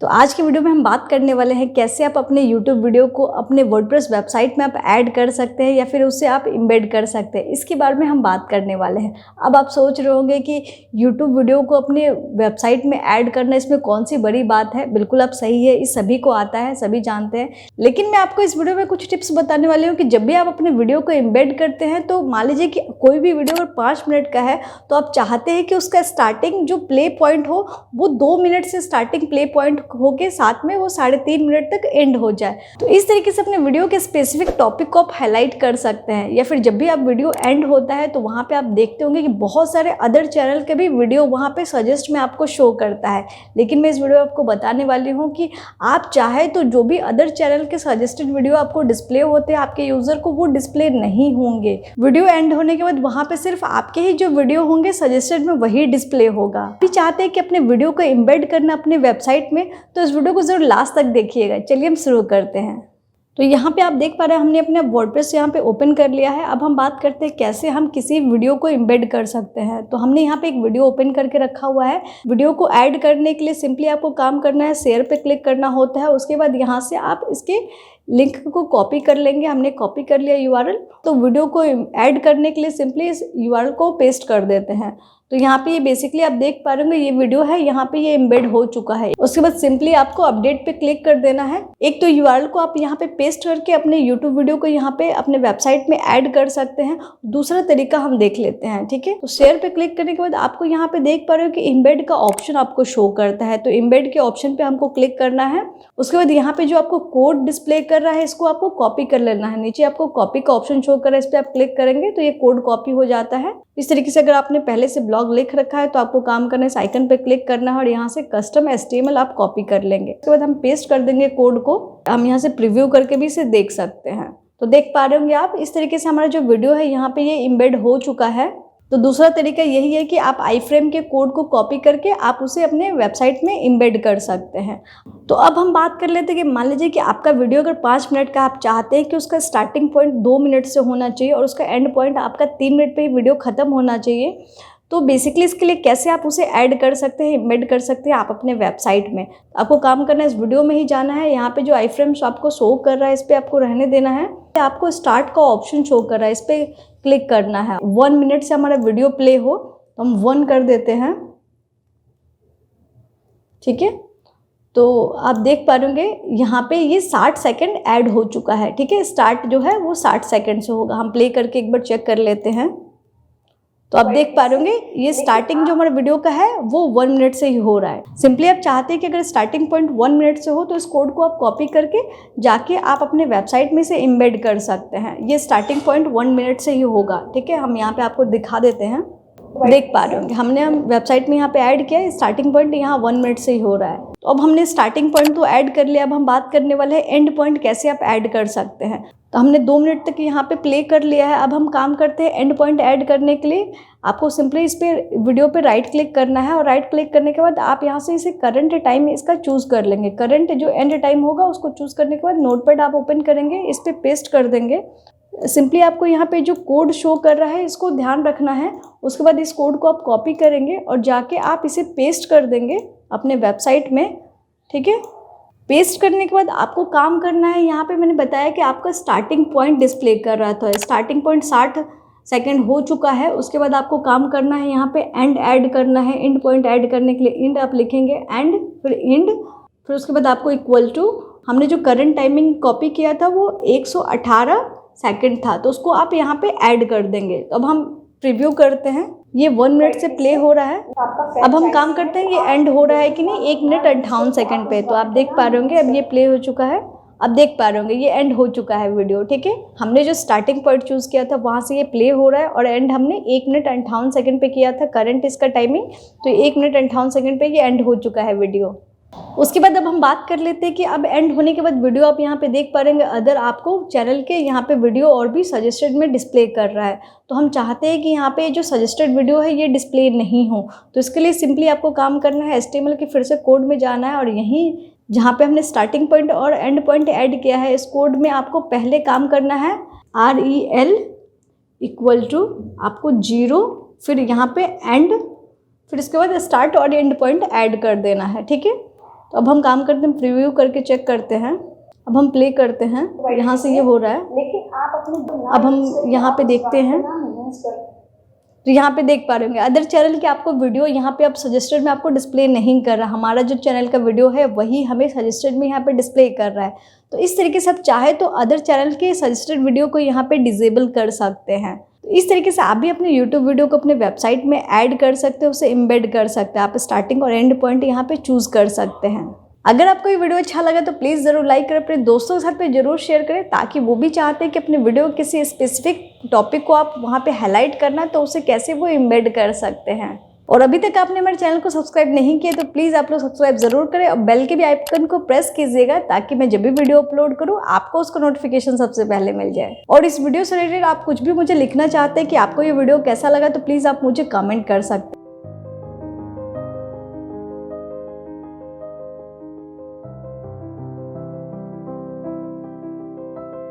तो आज की वीडियो में हम बात करने वाले हैं कैसे आप अपने YouTube वीडियो को अपने वर्डप्रेस वेबसाइट में आप ऐड कर सकते हैं या फिर उससे आप एम्बेड कर सकते हैं, इसके बारे में हम बात करने वाले हैं। अब आप सोच रहे होंगे कि YouTube वीडियो को अपने वेबसाइट में ऐड करना इसमें कौन सी बड़ी बात है। बिल्कुल आप सही है, इस सभी को आता है, सभी जानते हैं। लेकिन मैं आपको इस वीडियो में कुछ टिप्स बताने वाली हूँ कि जब भी आप अपने वीडियो को एम्बेड करते हैं तो मान लीजिए कि कोई भी वीडियो अगर 5 मिनट का है तो आप चाहते हैं कि उसका स्टार्टिंग जो प्ले पॉइंट हो वो 2 मिनट से स्टार्टिंग प्ले पॉइंट होके साथ में वो 3.5 मिनट तक एंड हो जाए। तो इस तरीके से अपने वीडियो के स्पेसिफिक टॉपिक को आप हाईलाइट कर सकते हैं। या फिर जब भी आप वीडियो एंड होता है तो वहाँ पे आप देखते होंगे कि बहुत सारे अदर चैनल के भी वीडियो वहाँ पे सजेस्ट में आपको शो करता है। लेकिन मैं इस वीडियो में आपको बताने वाली हूँ कि आप चाहे तो जो भी अदर चैनल के सजेस्टेड वीडियो आपको डिस्प्ले होते हैं आपके यूजर को वो डिस्प्ले नहीं होंगे। वीडियो एंड होने के बाद वहाँ पे सिर्फ आपके ही जो वीडियो होंगे सजेस्टेड में वही डिस्प्ले होगा। आप चाहते हैं कि अपने वीडियो को एम्बेड करना अपने वेबसाइट में तो इस वीडियो को जरूर लास्ट तक देखिएगा। चलिए हम शुरू करते हैं। तो यहाँ पे आप देख पा रहे हैं हमने अपना वर्डप्रेस यहाँ पे ओपन कर लिया है। अब हम बात करते हैं कैसे हम किसी वीडियो को एम्बेड कर सकते हैं। तो हमने यहाँ पे एक वीडियो ओपन करके रखा हुआ है। वीडियो को ऐड करने के लिए सिंपली आपको काम करना है, शेयर पे क्लिक करना होता है। उसके बाद यहाँ से आप इसके लिंक को कॉपी कर लेंगे। हमने कॉपी कर लिया URL। तो वीडियो को ऐड करने के लिए सिंपली इस URL को पेस्ट कर देते हैं। तो यहाँ पे ये बेसिकली आप देख पा रहे होंगे ये वीडियो है, यहाँ पे ये एम्बेड हो चुका है। उसके बाद सिंपली आपको अपडेट पे क्लिक कर देना है। एक तो URL को आप यहाँ पे पेस्ट करके अपने YouTube वीडियो को यहाँ पे अपने वेबसाइट में ऐड कर सकते हैं। दूसरा तरीका हम देख लेते हैं, ठीक है। तो शेयर पे क्लिक करने के बाद आपको यहाँ पे देख पा रहे हो कि एम्बेड का ऑप्शन आपको शो करता है। तो एम्बेड के ऑप्शन पे हमको क्लिक करना है। उसके बाद यहाँ पे जो आपको कोड डिस्प्ले कर रहा है इसको आपको कॉपी कर लेना है। नीचे आपको कॉपी का ऑप्शन शो कर रहा है, इस पर आप क्लिक करेंगे तो ये कोड कॉपी हो जाता है। इस तरीके से अगर आपने पहले से ब्लॉग लिख रखा है तो आपको काम करना है, इस आइकन पे क्लिक करना है और यहाँ से कस्टम HTML आप कॉपी कर लेंगे। उसके बाद हम पेस्ट कर देंगे कोड को। हम यहाँ से प्रीव्यू करके भी इसे देख सकते हैं। तो देख पा रहे होंगे आप इस तरीके से हमारा जो वीडियो है यहाँ पे ये एम्बेड हो चुका है। तो दूसरा तरीका यही है कि आप iFrame के कोड को कॉपी करके आप उसे अपने वेबसाइट में एम्बेड कर सकते हैं। तो अब हम बात कर लेते हैं कि मान लीजिए कि आपका वीडियो अगर 5 मिनट का आप चाहते हैं कि उसका स्टार्टिंग पॉइंट 2 मिनट से होना चाहिए और उसका एंड पॉइंट आपका 3 मिनट पे ही वीडियो खत्म होना चाहिए। तो बेसिकली इसके लिए कैसे आप उसे ऐड कर सकते हैं, एम्बेड कर सकते हैं आप अपने वेबसाइट में। आपको काम करना है, इस वीडियो में ही जाना है। यहाँ पे जो iFrame आपको शो कर रहा है इस पर आपको रहने देना है। आपको स्टार्ट का ऑप्शन शो कर रहा है, इस पर क्लिक करना है। 1 मिनट से हमारा वीडियो प्ले हो तो हम 1 कर देते हैं, ठीक है। तो आप देख पा रहे होंगे यहाँ पे ये 60 सेकंड ऐड हो चुका है, ठीक है। स्टार्ट जो है वो 60 सेकंड से होगा। हम प्ले करके एक बार चेक कर लेते हैं। तो आप देख पा रहे होंगे ये स्टार्टिंग जो हमारे वीडियो का है वो 1 मिनट से ही हो रहा है। सिंपली आप चाहते हैं कि अगर स्टार्टिंग पॉइंट 1 मिनट से हो तो इस कोड को आप कॉपी करके जाके आप अपने वेबसाइट में से एम्बेड कर सकते हैं। ये स्टार्टिंग पॉइंट 1 मिनट से ही होगा, ठीक है। हम यहाँ पे आपको दिखा देते हैं। देख पा रहे होंगे हम वेबसाइट में यहाँ पे ऐड किया है, स्टार्टिंग पॉइंट यहाँ 1 मिनट से ही हो रहा है। तो अब हमने स्टार्टिंग पॉइंट तो ऐड कर लिया। अब हम बात करने वाले हैं एंड पॉइंट कैसे आप ऐड कर सकते हैं। तो हमने 2 मिनट तक यहाँ पे प्ले कर लिया है। अब हम काम करते हैं एंड पॉइंट ऐड करने के लिए। आपको सिंपली इस पे वीडियो पे राइट क्लिक करना है और राइट क्लिक करने के बाद आप यहाँ से इसे करंट टाइम इसका चूज़ कर लेंगे। करंट जो एंड टाइम होगा उसको चूज़ करने के बाद नोटपैड आप ओपन करेंगे, इस पर पेस्ट कर देंगे। सिंपली आपको यहाँ पे जो कोड शो कर रहा है इसको ध्यान रखना है। उसके बाद इस कोड को आप कॉपी करेंगे और जाके आप इसे पेस्ट कर देंगे अपने वेबसाइट में, ठीक है। पेस्ट करने के बाद आपको काम करना है, यहाँ पे मैंने बताया कि आपका स्टार्टिंग पॉइंट डिस्प्ले कर रहा था। स्टार्टिंग पॉइंट 60 सेकंड हो चुका है। उसके बाद आपको काम करना है, यहाँ पे एंड ऐड करना है। एंड पॉइंट ऐड करने के लिए एंड आप लिखेंगे एंड, फिर एंड, फिर उसके बाद आपको इक्वल टू, हमने जो करंट टाइमिंग कॉपी किया था वो 118 सेकंड था तो उसको आप यहाँ पे ऐड कर देंगे। तो अब हम प्रीव्यू करते हैं। ये 1 मिनट से प्ले हो रहा है। अब हम काम करते हैं ये एंड हो रहा है कि नहीं 1 मिनट 58 सेकंड पे। तो आप देख पा रहे होंगे अब ये प्ले हो चुका है। अब देख पा रहे होंगे ये एंड हो चुका है वीडियो, ठीक है। हमने जो स्टार्टिंग पॉइंट चूज़ किया था वहाँ से ये प्ले हो रहा है और एंड हमने 1 मिनट 58 सेकंड पे किया था करंट इसका टाइमिंग। तो 1 मिनट 58 सेकंड पे ये एंड हो चुका है वीडियो। उसके बाद अब हम बात कर लेते हैं कि अब एंड होने के बाद वीडियो आप यहाँ पे देख पा रहे हैं अदर आपको चैनल के यहाँ पे वीडियो और भी सजेस्टेड में डिस्प्ले कर रहा है। तो हम चाहते हैं कि यहाँ पे जो सजेस्टेड वीडियो है ये डिस्प्ले नहीं हो। तो इसके लिए सिंपली आपको काम करना है, HTML के फिर से कोड में जाना है और यहीं जहाँ पे हमने स्टार्टिंग पॉइंट और एंड पॉइंट ऐड किया है इस कोड में आपको पहले काम करना है REL इक्वल टू आपको 0, फिर यहाँ पे एंड, फिर इसके बाद स्टार्ट और एंड पॉइंट ऐड कर देना है, ठीक है। तो तो अब हम काम करते हैं, प्रीव्यू करके चेक करते हैं। अब हम प्ले करते हैं, यहाँ से ये हो रहा है। लेकिन आप अपने अब हम यहाँ पे देखते हैं, तो यहाँ पे देख पा रहे होंगे अदर चैनल के आपको वीडियो यहाँ पे अब सजेस्टेड में आपको डिस्प्ले नहीं कर रहा। हमारा जो चैनल का वीडियो है वही हमें सजेस्टेड में यहाँ पे डिस्प्ले कर रहा है। तो इस तरीके से आप चाहे तो अदर चैनल के सजेस्टेड वीडियो को यहाँ पे डिसेबल कर सकते हैं। तो इस तरीके से आप भी अपने यूट्यूब वीडियो को अपने वेबसाइट में ऐड कर सकते हो, उसे एम्बेड कर सकते हैं। आप स्टार्टिंग और एंड पॉइंट यहाँ पे चूज़ कर सकते हैं। अगर आपको ये वीडियो अच्छा लगा तो प्लीज़ ज़रूर लाइक करें, अपने दोस्तों के साथ पे ज़रूर शेयर करें, ताकि वो भी चाहते हैं कि अपने वीडियो किसी स्पेसिफिक टॉपिक को आप वहाँ पे हाईलाइट करना, तो उसे कैसे वो एम्बेड कर सकते हैं। और अभी तक आपने हमारे चैनल को सब्सक्राइब नहीं किया तो प्लीज़ आप लोग सब्सक्राइब ज़रूर करें और बेल के भी आइकन को प्रेस कीजिएगा, ताकि मैं जब भी वीडियो अपलोड करूँ आपको उसका नोटिफिकेशन सबसे पहले मिल जाए। और इस वीडियो से रिलेटेड आप कुछ भी मुझे लिखना चाहते हैं कि आपको ये वीडियो कैसा लगा, तो प्लीज़ आप मुझे कमेंट कर सकते हैं।